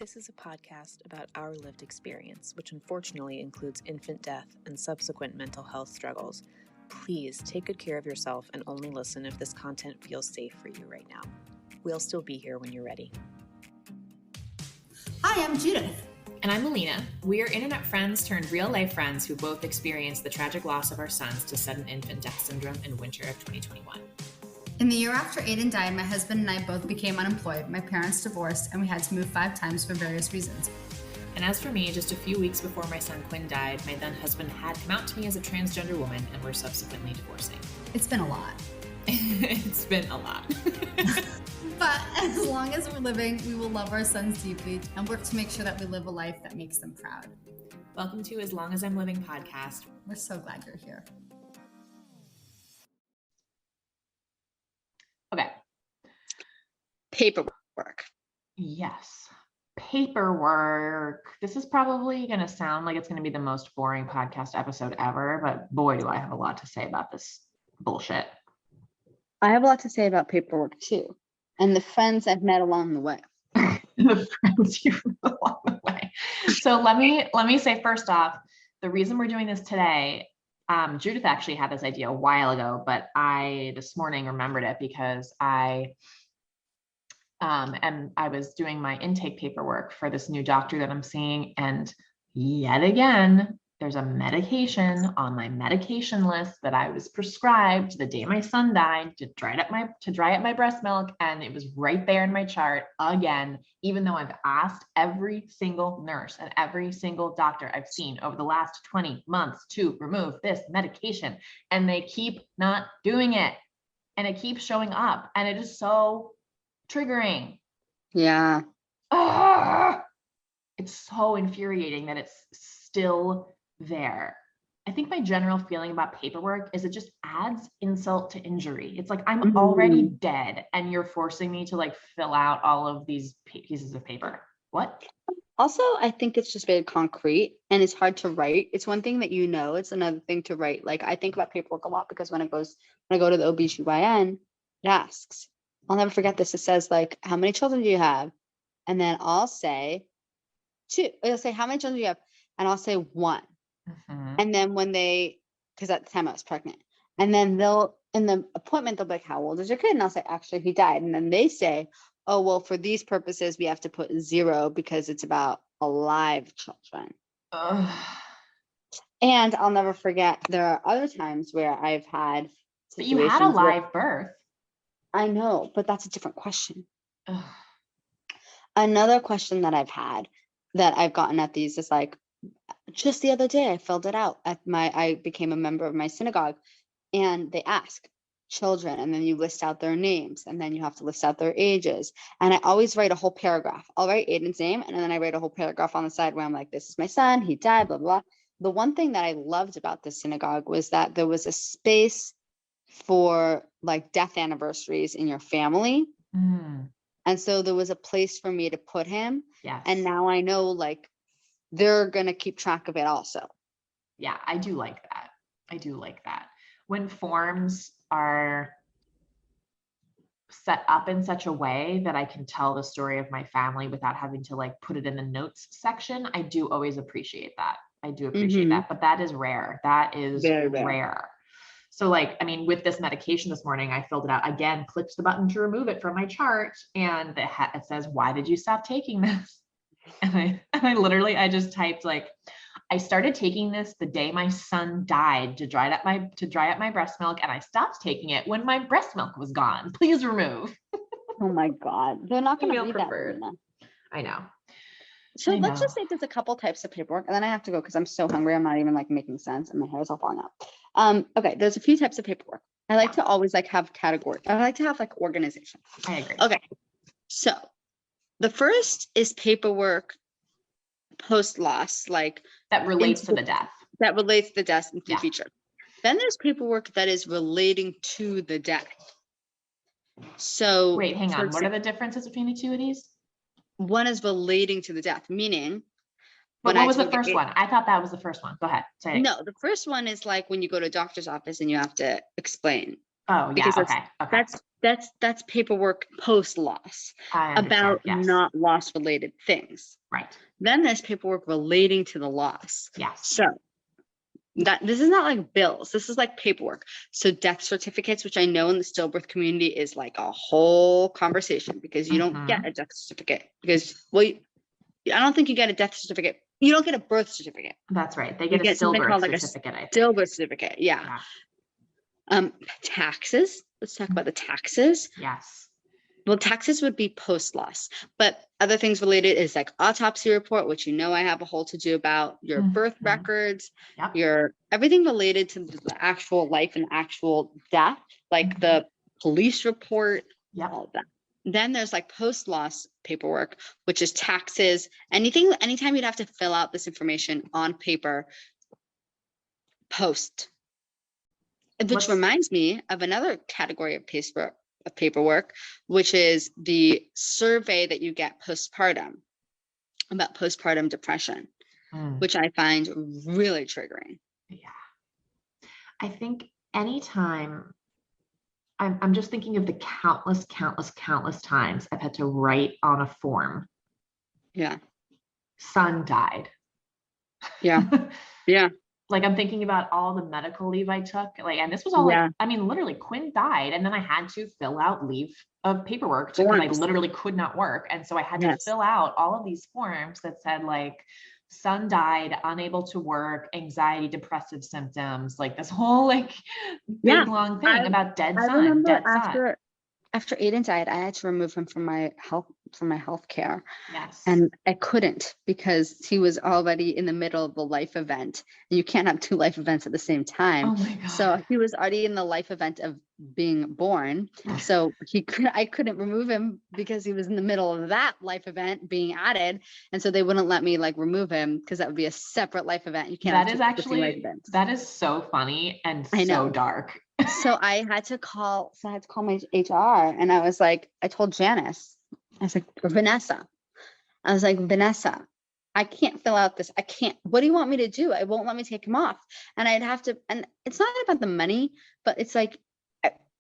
This is a podcast about our lived experience, which unfortunately includes infant death and subsequent mental health struggles. Please take good care of yourself and only listen if this content feels safe for you right now. We'll still be here when you're ready. Hi, I'm Judith. And I'm Alina. We are internet friends turned real-life friends who both experienced the tragic loss of our sons to sudden infant death syndrome in winter of 2021. In the year after Aiden died, my husband and I both became unemployed. My parents divorced, and we had to move 5 times for various reasons. And as for me, just a few weeks before my son Quinn died, my then husband had come out to me as a transgender woman and were subsequently divorcing. It's been a lot. It's been a lot. But as long as we're living, we will love our sons deeply and work to make sure that we live a life that makes them proud. Welcome to As Long As I'm Living podcast. We're so glad you're here. Okay. Paperwork. Yes. Paperwork. This is probably going to sound like it's going to be the most boring podcast episode ever, but boy, do I have a lot to say about this bullshit. I have a lot to say about paperwork too, and the friends I've met along the way. The friends you've met along the way. So let me say first off, the reason we're doing this today, Judith actually had this idea a while ago, but I this morning remembered it because I was doing my intake paperwork for this new doctor that I'm seeing, and yet again, there's a medication on my medication list that I was prescribed the day my son died to dry up my breast milk, and it was right there in my chart again, even though I've asked every single nurse and every single doctor I've seen over the last 20 months to remove this medication, and they keep not doing it, and it keeps showing up, and it is so triggering. Yeah. It's so infuriating that it's still there. I think my general feeling about paperwork is it just adds insult to injury. It's like I'm already dead and you're forcing me to like fill out all of these pieces of paper. What? Also, I think it's just very concrete and it's hard to write. It's one thing that it's another thing to write. Like I think about paperwork a lot because when I go to the OBGYN, it asks, I'll never forget this. It says like, how many children do you have? And then I'll say 2. It'll say, how many children do you have? And I'll say 1. Mm-hmm. And then because at the time I was pregnant, and then in the appointment, they'll be like, how old is your kid? And I'll say, actually, he died. And then they say, oh, well, for these purposes, we have to put 0 because it's about alive children. And I'll never forget, there are other times where I've had situations. But you had a live birth. I know, but that's a different question. Another question that I've had that I've gotten at these is like, just the other day, I filled it out I became a member of my synagogue, and they ask children, and then you list out their names, and then you have to list out their ages. And I always write a whole paragraph. I'll write Aiden's name, and then I write a whole paragraph on the side where I'm like, this is my son, he died, blah, blah, blah. The one thing that I loved about the synagogue was that there was a space for like death anniversaries in your family. And so there was a place for me to put him. Yes. And now I know like they're going to keep track of it also. Yeah, I do like that. When forms are set up in such a way that I can tell the story of my family without having to like put it in the notes section, I do always appreciate that. I do appreciate that, but that is rare. That is very rare. So like, I mean, with this medication this morning, I filled it out again, clicked the button to remove it from my chart, and it says, why did you stop taking this? And I just typed like, I started taking this the day my son died to dry up my breast milk, and I stopped taking it when my breast milk was gone. Please remove. Oh my God. They're not going to read that. I know. So let's just say there's a couple types of paperwork, and then I have to go because I'm so hungry. I'm not even like making sense and my hair is all falling out. Okay. There's a few types of paperwork. I like to always like have category. I like to have like organization. I agree. Okay. So the first is paperwork post-loss, like that relates to the death. That relates to the death into the Yeah. future. Then there's paperwork that is relating to the death. So wait, hang on. What are the differences between the two of these? One is relating to the death, meaning. But what was the first one? I thought that was the first one. Go ahead. Say it. No, the first one is like when you go to a doctor's office and you have to explain. Oh, yeah. because Okay. Okay. that's paperwork post loss I understand. about Yes. not loss related things. Right. Then there's paperwork relating to the loss. Yes. So that this is not like bills. This is like paperwork. So death certificates, which I know in the stillbirth community is like a whole conversation, because you don't get a death certificate because, well, I don't think you get a death certificate. You don't get a birth certificate. That's right. They You get a get something called stillbirth like certificate, I a think. stillbirth certificate. Yeah. Taxes. Let's talk about the taxes. Yes. Well, taxes would be post loss, but other things related is like autopsy report, which I have a whole to do about, your birth records, Yep. your everything related to the actual life and actual death, like the police report, Yep. all of that. Then there's like post loss paperwork, which is taxes, anytime you'd have to fill out this information on paper post. Which reminds me of another category of paperwork, which is the survey that you get postpartum about postpartum depression, which I find really triggering. Yeah. I think anytime I'm just thinking of the countless times I've had to write on a form. Yeah. Son died. Yeah. Yeah. Like, I'm thinking about all the medical leave I took, like, and this was all like, I mean, literally Quinn died, and then I had to fill out leave of paperwork because I literally could not work. And so I had to fill out all of these forms that said like, son died, unable to work, anxiety, depressive symptoms, like this whole like big long thing about dead son. I remember after Aiden died, I had to remove him from my health care. Yes. And I couldn't, because he was already in the middle of the life event. And you can't have two life events at the same time. Oh my God. So he was already in the life event of being born. So I couldn't remove him because he was in the middle of that life event being added. And so they wouldn't let me like remove him, because that would be a separate life event. You can't. That is so funny and so dark. So I had to call my HR, and I was like, I told Janice, I was like, Vanessa, I can't fill out this. I can't. What do you want me to do? It won't let me take him off. And I'd have to, and it's not about the money, but it's like,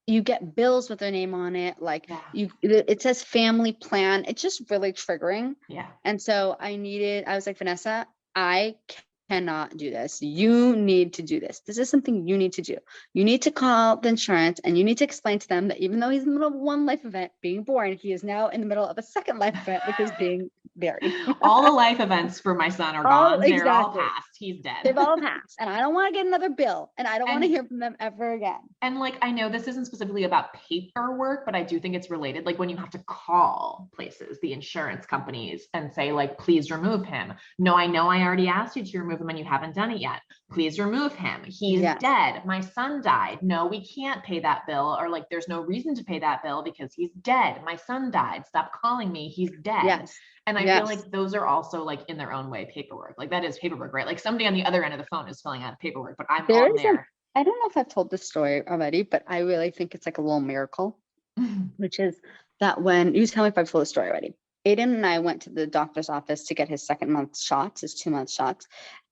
you get bills with their name on it. Like it says family plan. It's just really triggering. Yeah. And so I was like, Vanessa, I cannot do this. You need to do this. This is something you need to do. You need to call the insurance, and you need to explain to them that even though he's in the middle of one life event being born, he is now in the middle of a second life event, which is being buried. All the life events for my son are gone. They're all past. He's dead. They've all passed. And I don't want to get another bill, and I don't want to hear from them ever again. And like, I know this isn't specifically about paperwork, but I do think it's related. Like when you have to call places, the insurance companies, and say like, please remove him. No, I know I already asked you to remove him and you haven't done it yet. Please remove him. He's dead. My son died. No, we can't pay that bill. Or like, there's no reason to pay that bill because he's dead. My son died. Stop calling me. He's dead. Yes. And I feel like those are also like in their own way paperwork. Like that is paperwork, right? Like somebody on the other end of the phone is filling out paperwork, but I'm on there. I don't know if I've told this story already, but I really think it's like a little miracle, which is that when you tell me if I've told the story already. Aiden and I went to the doctor's office to get his 2-month shots, his 2-month shots.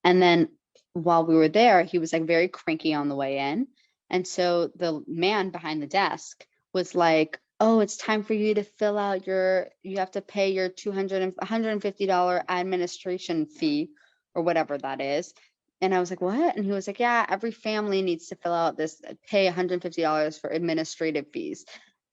And then while we were there, he was like very cranky on the way in. And so the man behind the desk was like, oh, it's time for you to fill out you have to pay your $150 administration fee or whatever that is. And I was like, what? And he was like, yeah, every family needs to fill out this, pay $150 for administrative fees.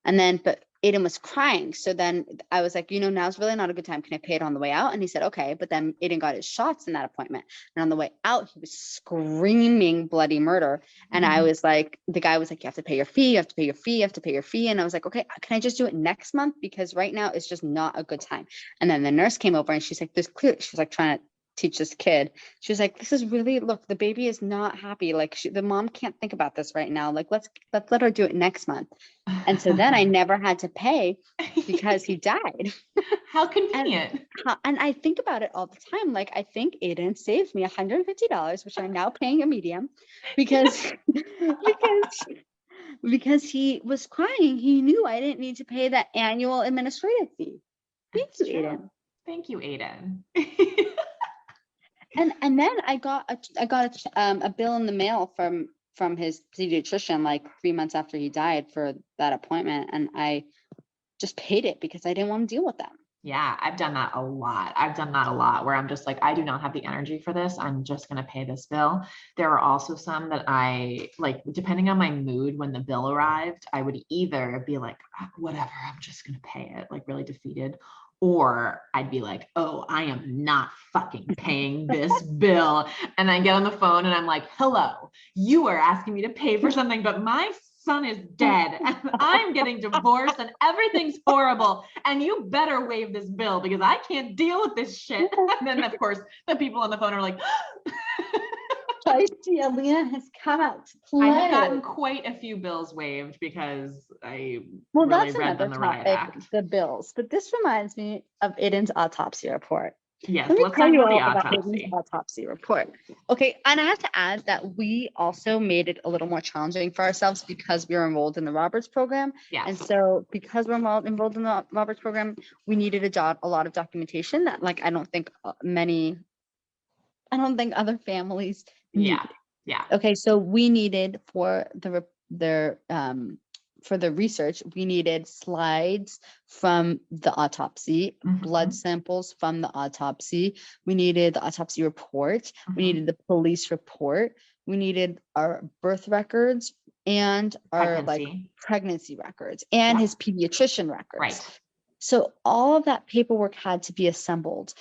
And then, but Aiden was crying. So then I was like, now's really not a good time. Can I pay it on the way out? And he said, okay. But then Aiden got his shots in that appointment. And on the way out, he was screaming bloody murder. And I was like, the guy was like, you have to pay your fee. You have to pay your fee. You have to pay your fee. And I was like, okay, can I just do it next month? Because right now it's just not a good time. And then the nurse came over and she's like, she was like trying to teach this kid. She was like, this is really, look, the baby is not happy. Like the mom can't think about this right now. Like, let's let her do it next month. And so then I never had to pay because he died. How convenient. And I think about it all the time. Like, I think Aiden saved me $150, which I'm now paying a medium because he was crying. He knew I didn't need to pay that annual administrative fee. Thank you, Aiden. Thank you, Aiden. And then I got a bill in the mail from from his pediatrician like 3 months after he died for that appointment. And I just paid it because I didn't want to deal with them. Yeah, I've done that a lot. Where I'm just like, I do not have the energy for this. I'm just going to pay this bill. There are also some that I like, depending on my mood when the bill arrived, I would either be like, whatever, I'm just going to pay it, like really defeated. Or I'd be like, oh, I am not fucking paying this bill. And I get on the phone and I'm like, hello, you are asking me to pay for something, but my son is dead and I'm getting divorced and everything's horrible. And you better waive this bill because I can't deal with this shit. And then of course the people on the phone are like, Feisty Alina has come out to play. I have gotten quite a few bills waived because I well, really that's read another them the riot topic, act. the bills. But this reminds me of Aiden's autopsy report. Yes, Let me let's tell talk you about the all about Aiden's autopsy. autopsy report. Okay, and I have to add that we also made it a little more challenging for ourselves because we were enrolled in the Roberts program. Yes. And so because we're enrolled in the Roberts program, we needed a lot of documentation that like I don't think other families need. Yeah. Okay, so we needed for the research, we needed slides from the autopsy, blood samples from the autopsy. We needed the autopsy report. We needed the police report. We needed our birth records and our pregnancy records and his pediatrician records. Right. So all of that paperwork had to be assembled.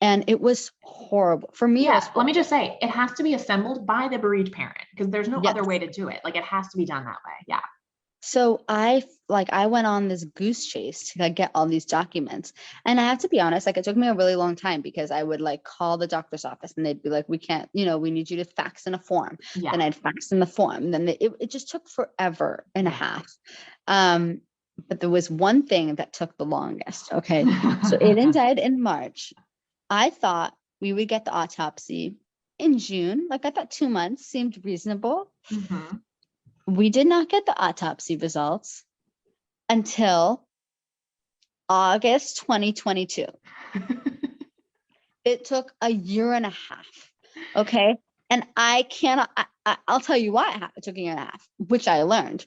And it was horrible for me. Yeah, let me just say, it has to be assembled by the bereaved parent because there's no other way to do it. Like it has to be done that way. Yeah. So I went on this goose chase to like get all these documents. And I have to be honest, like it took me a really long time because I would like call the doctor's office and they'd be like, we can't, we need you to fax in a form. Yeah. Then I'd fax in the form. Then it just took forever and a half. But there was one thing that took the longest. Okay. So Aiden died in March. I thought we would get the autopsy in June. Like I thought 2 months seemed reasonable. We did not get the autopsy results until August 2022. It took a year and a half. Okay. And I'll tell you why it took a year and a half, which I learned.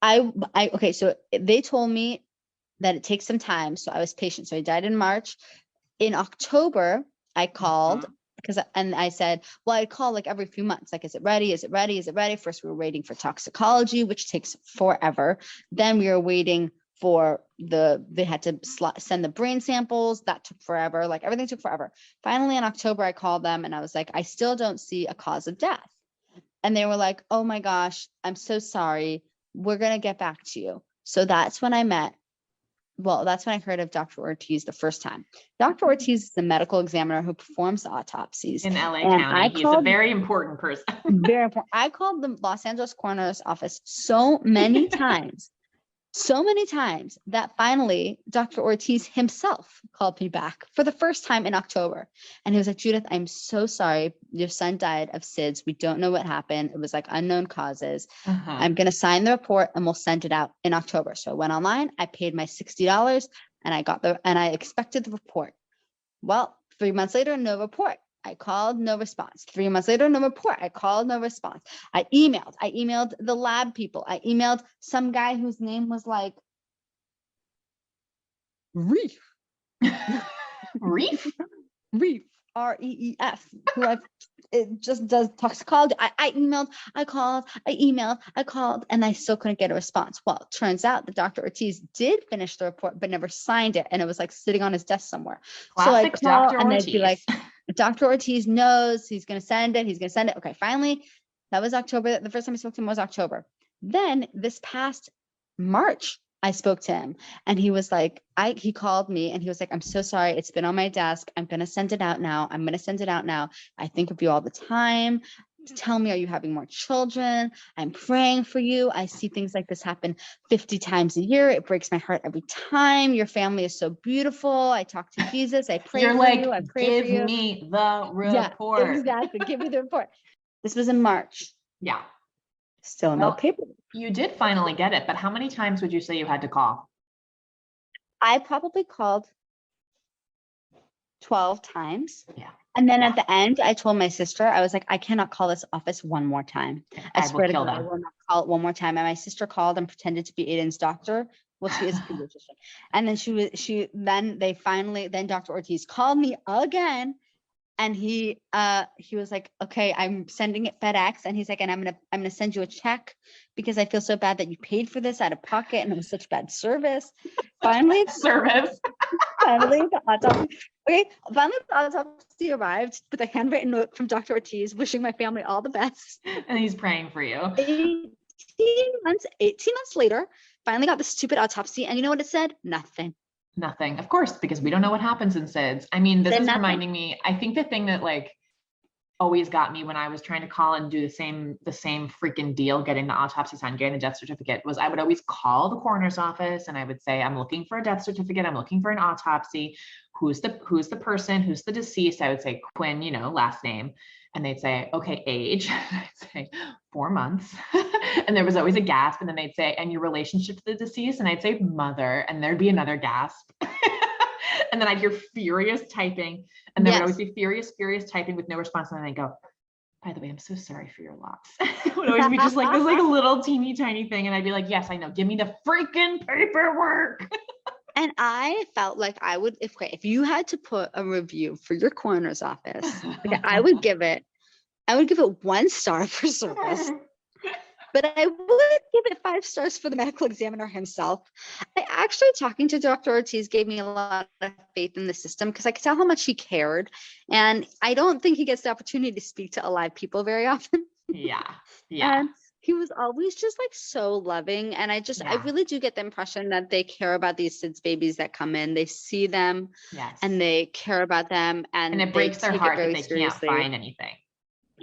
Okay. So they told me that it takes some time. So I was patient. So he died in March. In October, I called and I said, well, I'd call like every few months. Like, is it ready? Is it ready? Is it ready? First, we were waiting for toxicology, which takes forever. Then we were waiting for they had to send the brain samples. That took forever. Like everything took forever. Finally, in October, I called them and I was like, I still don't see a cause of death. And they were like, oh my gosh, I'm so sorry. We're going to get back to you. So that's when I heard of Dr. Ortiz the first time. Dr. Ortiz is the medical examiner who performs the autopsies. In LA County. He's a very important person. Very important. I called the Los Angeles coroner's office so many times that finally Dr. Ortiz himself called me back for the first time in October. And he was like, Judith, I'm so sorry. Your son died of SIDS. We don't know what happened. It was like unknown causes. I'm going to sign the report and we'll send it out in October. So I went online, I paid my $60 and I expected the report. Well, 3 months later, no report. I called, no response. 3 months later, no report. I called, no response. I emailed the lab people. I emailed some guy whose name was like Reef. Reef? Reef, R-E-E-F, it just does toxicology. I emailed, I called, and I still couldn't get a response. Well, it turns out that Dr. Ortiz did finish the report, but never signed it. And it was like sitting on his desk somewhere. Classic So I'd call Dr. and Ortiz. they'd be like, Dr. Ortiz knows he's going to send it. Okay, finally, that was October. The first time I spoke to him was October. Then this past March, I spoke to him and he was like, he called me and he was like, I'm so sorry. It's been on my desk. I'm going to send it out now. I think of you all the time. Tell me, are you having more children? I'm praying for you. I see things like this happen 50 times a year. It breaks my heart every time. Your family is so beautiful. I talk to Jesus. I pray for you. I pray for you. Give me the report. Yeah, exactly. Give me the report. This was in March. Yeah. Still no paper. You did finally get it, but how many times would you say you had to call? I probably called 12 times. Yeah. And then at the end, I told my sister, I was like, I cannot call this office one more time. I swear to God, I will not call it one more time. And my sister called and pretended to be Aiden's doctor. Well, she is a pediatrician. And then Dr. Ortiz called me again. And he was like, okay, I'm sending it FedEx. And he's like, and I'm gonna send you a check because I feel so bad that you paid for this out of pocket and it was such bad service. Finally, finally the autopsy arrived with a handwritten note from Dr. Ortiz wishing my family all the best. And he's praying for you. 18 months later, finally got the stupid autopsy. And you know what it said? Nothing. Nothing, of course, because we don't know what happens in SIDS. I mean, this is Nothing. reminding me, I think the thing that like always got me when I was trying to call and do the same freaking deal, getting the autopsy signed, getting the death certificate, was I would always call the coroner's office and I would say, I'm looking for a death certificate. I'm looking for an autopsy. Who's the person? Who's the deceased? I would say Quinn, last name. And they'd say, okay, age. I'd say 4 months. And there was always a gasp. And then they'd say, and your relationship to the deceased? And I'd say mother. And there'd be another gasp. And then I'd hear furious typing. And there would always be furious typing with no response. And then I'd go, by the way, I'm so sorry for your loss. It would always be just like this like a little teeny tiny thing. And I'd be like, yes, I know. Give me the freaking paperwork. And I felt like I would, if you had to put a review for your coroner's office, I would give it 1 star for service, but I would give it 5 stars for the medical examiner himself. Talking to Dr. Ortiz gave me a lot of faith in the system because I could tell how much he cared. And I don't think he gets the opportunity to speak to alive people very often. Yeah. And he was always just like so loving. And I really do get the impression that they care about these SIDS babies that come in. They see them and they care about them. And it breaks their heart that they can't find anything.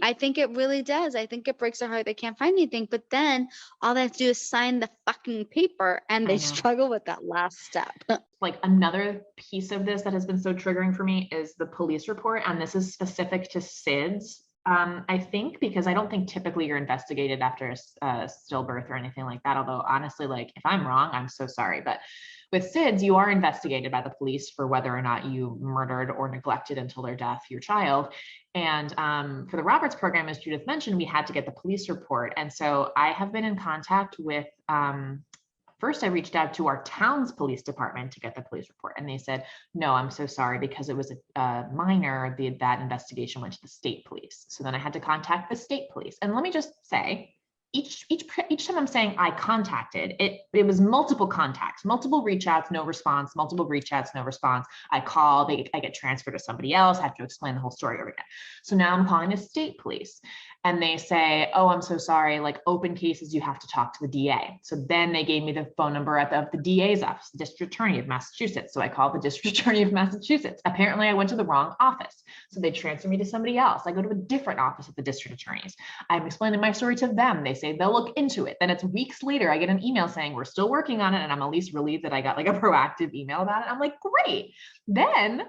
I think it really does. I think it breaks their heart they can't find anything. But then all they have to do is sign the fucking paper and they struggle with that last step. Like another piece of this that has been so triggering for me is the police report. And this is specific to SIDS. I think, because I don't think typically you're investigated after a stillbirth or anything like that. Although honestly, like if I'm wrong, I'm so sorry. But with SIDS, you are investigated by the police for whether or not you murdered or neglected until their death your child. And for the Roberts program, as Judith mentioned, we had to get the police report. And so I have been in contact with, first I reached out to our town's police department to get the police report. And they said, no, I'm so sorry, because it was a minor, that investigation went to the state police. So then I had to contact the state police. And let me just say, each time I'm saying I contacted, it was multiple contacts, multiple reach outs, no response, multiple reach outs, no response. I call, I get transferred to somebody else, I have to explain the whole story over again. So now I'm calling the state police and they say, oh, I'm so sorry, like open cases, you have to talk to the DA. So then they gave me the phone number of the DA's office, the District Attorney of Massachusetts. So I called the District Attorney of Massachusetts. Apparently I went to the wrong office. So they transfer me to somebody else. I go to a different office at the District Attorney's. I'm explaining my story to them. They say they'll look into it. Then it's weeks later, I get an email saying we're still working on it. And I'm at least relieved that I got like a proactive email about it. I'm like, great. Then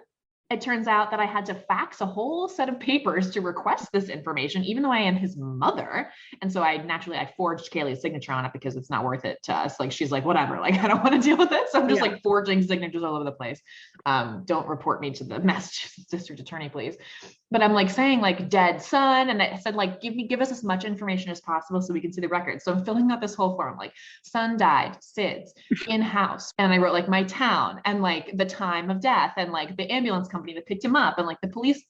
it turns out that I had to fax a whole set of papers to request this information, even though I am his mother. And so I forged Kaylee's signature on it because it's not worth it to us. Like, she's like, whatever, like, I don't want to deal with this. So I'm just like forging signatures all over the place. Don't report me to the Massachusetts District Attorney, please. But I'm like saying like dead son. And I said, like, give us as much information as possible so we can see the record. So I'm filling out this whole form, like son died, SIDS, in-house. And I wrote like my town and like the time of death and like the ambulance company that picked him up and like the police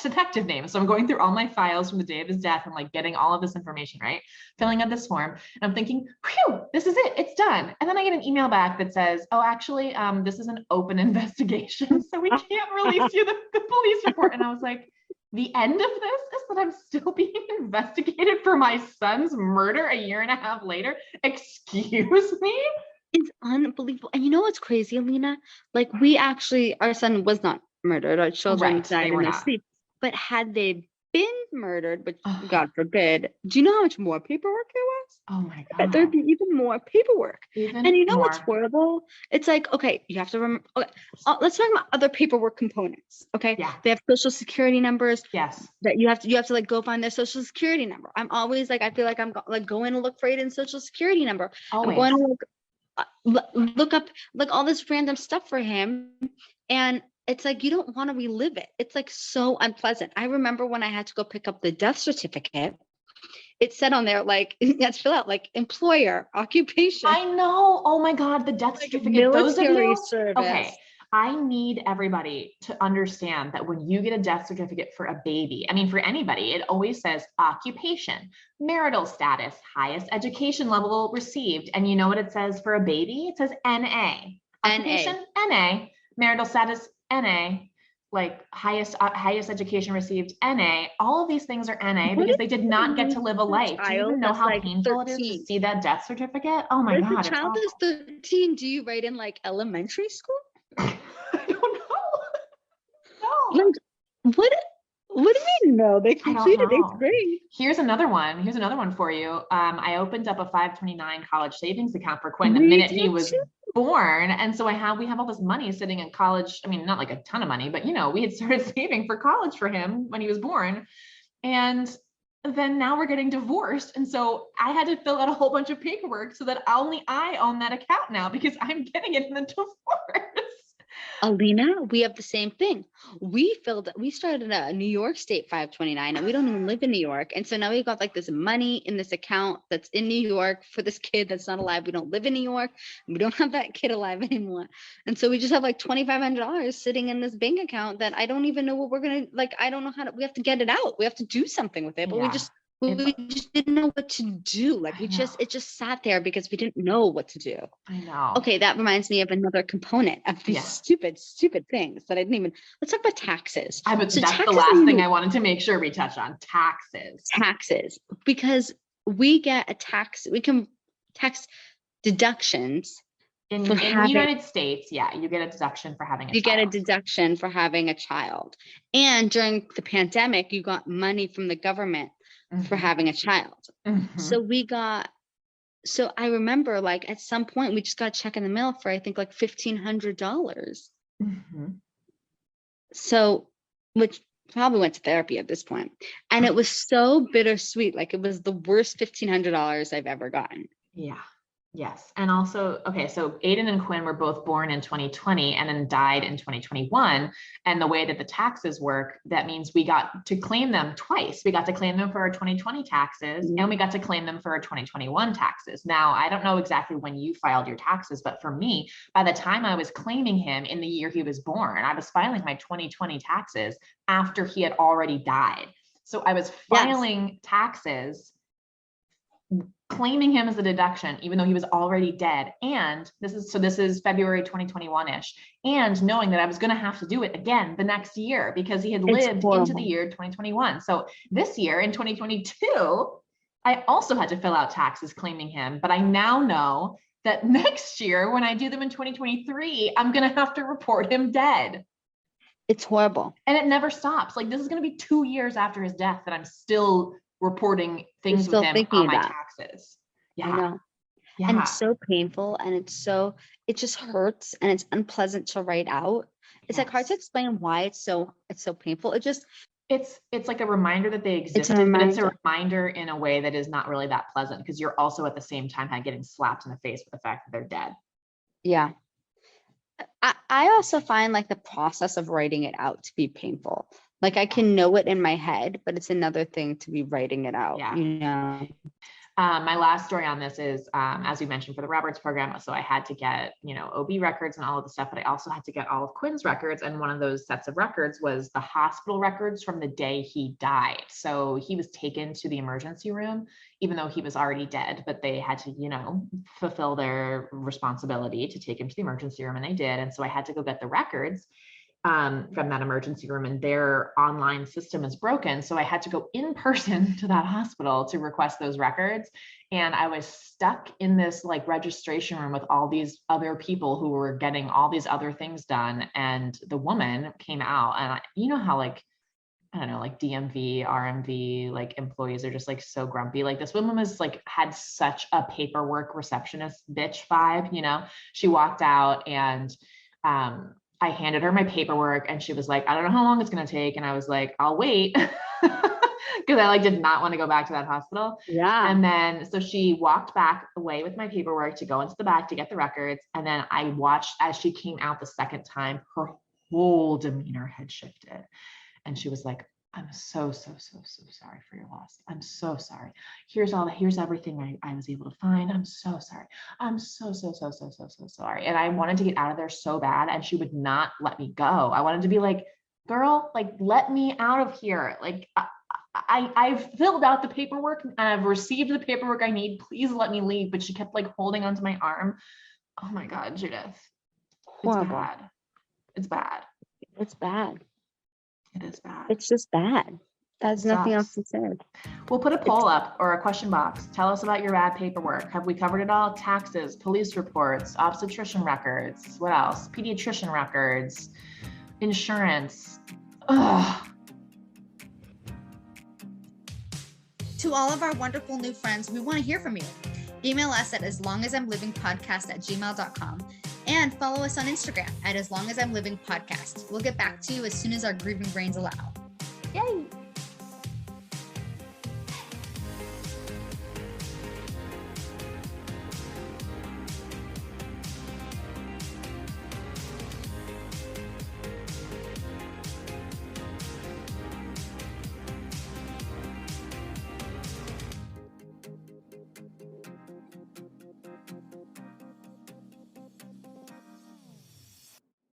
detective name. So I'm going through all my files from the day of his death and like getting all of this information, right? Filling out this form. And I'm thinking, whew, this is it, it's done. And then I get an email back that says, oh, actually, this is an open investigation. So we can't release you the police report. And I was like, the end of this is that I'm still being investigated for my son's murder a year and a half later. Excuse me? It's unbelievable. And you know what's crazy, Alina? Like our son was not murdered. Our children died in their sleep. But had they been murdered, which God forbid, do you know how much more paperwork there was? Oh my God. There'd be even more paperwork. And you know what's horrible? It's like, okay, you have to remember, okay, let's talk about other paperwork components. Okay. Yeah. They have social security numbers. Yes. That you have to like go find their social security number. I'm always like, I feel like I'm like going to look for Aiden's social security number. Always. I'm going to look up like all this random stuff for him. And it's like, you don't want to relive it. It's like so unpleasant. I remember when I had to go pick up the death certificate, it said on there, like, you had to fill out like employer, occupation, I know. Oh my God, the death like certificate. Those of military you, service. okay. I need everybody to understand that when you get a death certificate for a baby, I mean, for anybody, it always says occupation, marital status, highest education level received. And you know what it says for a baby? It says NA. Occupation, NA. Marital status, NA. Like highest education received, NA. All of these things are NA because they did not get to live a life. Do you even know how painful it is to see that death certificate? Oh my God. If a child is 13, do you write in like elementary school? I don't know. No. Like, what do you mean? No, they completed 8th grade. Here's another one for you. I opened up a 529 college savings account for Quinn the minute he was born. And so we have all this money sitting in college. I mean, not like a ton of money, but you know, we had started saving for college for him when he was born. And then now we're getting divorced. And so I had to fill out a whole bunch of paperwork so that only I own that account now because I'm getting it in the divorce. Alina, we have the same thing. We started a New York State 529 and we don't even live in New York. And so now we've got like this money in this account that's in New York for this kid that's not alive. We don't live in New York. And we don't have that kid alive anymore. And so we just have like $2,500 sitting in this bank account that I don't even know what we're going to, like, I don't know we have to get it out. We have to do something with it, but we just didn't know what to do. Like it just sat there because we didn't know what to do. I know. Okay, that reminds me of another component of these stupid things that I didn't even. Let's talk about taxes. That's the last thing I wanted to make sure we touch on. Taxes, because we get tax deductions in the United States. Yeah, you get a deduction for having a child. You get a deduction for having a child, and during the pandemic, you got money from the government for having a child. So I remember like at some point we just got a check in the mail for I think like $1,500. So, which probably went to therapy at this point. And it was so bittersweet. Like it was the worst $1,500 I've ever gotten. Yeah. Yes. And also, okay, so Aiden and Quinn were both born in 2020 and then died in 2021. And the way that the taxes work, that means we got to claim them twice. We got to claim them for our 2020 taxes and we got to claim them for our 2021 taxes. Now, I don't know exactly when you filed your taxes, but for me, by the time I was claiming him in the year he was born, I was filing my 2020 taxes after he had already died. So I was filing taxes claiming him as a deduction, even though he was already dead. And this is February 2021-ish. And knowing that I was going to have to do it again the next year because he had lived into the year 2021. So this year in 2022, I also had to fill out taxes claiming him. But I now know that next year, when I do them in 2023, I'm going to have to report him dead. It's horrible. And it never stops. Like this is going to be 2 years after his death that I'm still reporting things with him on my taxes. I know. Yeah. And it's so painful and it just hurts and it's unpleasant to write out. It's like hard to explain why it's so painful. It's like a reminder that they existed, but it's a reminder in a way that is not really that pleasant because you're also at the same time kind of getting slapped in the face with the fact that they're dead. Yeah. I also find like the process of writing it out to be painful. Like I can know it in my head, but it's another thing to be writing it out. Yeah. You know? My last story on this is, as we mentioned for the Roberts program. So I had to get, OB records and all of the stuff, but I also had to get all of Quinn's records. And one of those sets of records was the hospital records from the day he died. So he was taken to the emergency room, even though he was already dead, but they had to, fulfill their responsibility to take him to the emergency room, and they did. And so I had to go get the records from that emergency room, and their online system is broken. So I had to go in person to that hospital to request those records. And I was stuck in this like registration room with all these other people who were getting all these other things done. And the woman came out, and you know how like, I don't know, like DMV, RMV, like employees are just like so grumpy. Like this woman was like, had such a paperwork receptionist bitch vibe, She walked out and, I handed her my paperwork and she was like, I don't know how long it's going to take. And I was like, I'll wait. Because I like did not want to go back to that hospital. Yeah. And then, so she walked back away with my paperwork to go into the back to get the records. And then I watched as she came out the second time, her whole demeanor had shifted. And she was like, I'm so sorry for your loss. I'm so sorry. Here's everything I was able to find. I'm so sorry. I'm so sorry. And I wanted to get out of there so bad, and she would not let me go. I wanted to be like, girl, like, let me out of here. Like, I've filled out the paperwork and I've received the paperwork I need. Please let me leave. But she kept like holding onto my arm. Oh my God, Judith. Horrible. It's bad. It's bad. It is bad. It's just bad. There's nothing else to say. We'll put a poll up or a question box. Tell us about your bad paperwork. Have we covered it all? Taxes, police reports, obstetrician records. What else? Pediatrician records, insurance. Ugh. To all of our wonderful new friends, we want to hear from you. Email us at aslongasimlivingpodcast@gmail.com and follow us on Instagram at aslongasimlivingpodcast. We'll get back to you as soon as our grieving brains allow. Yay!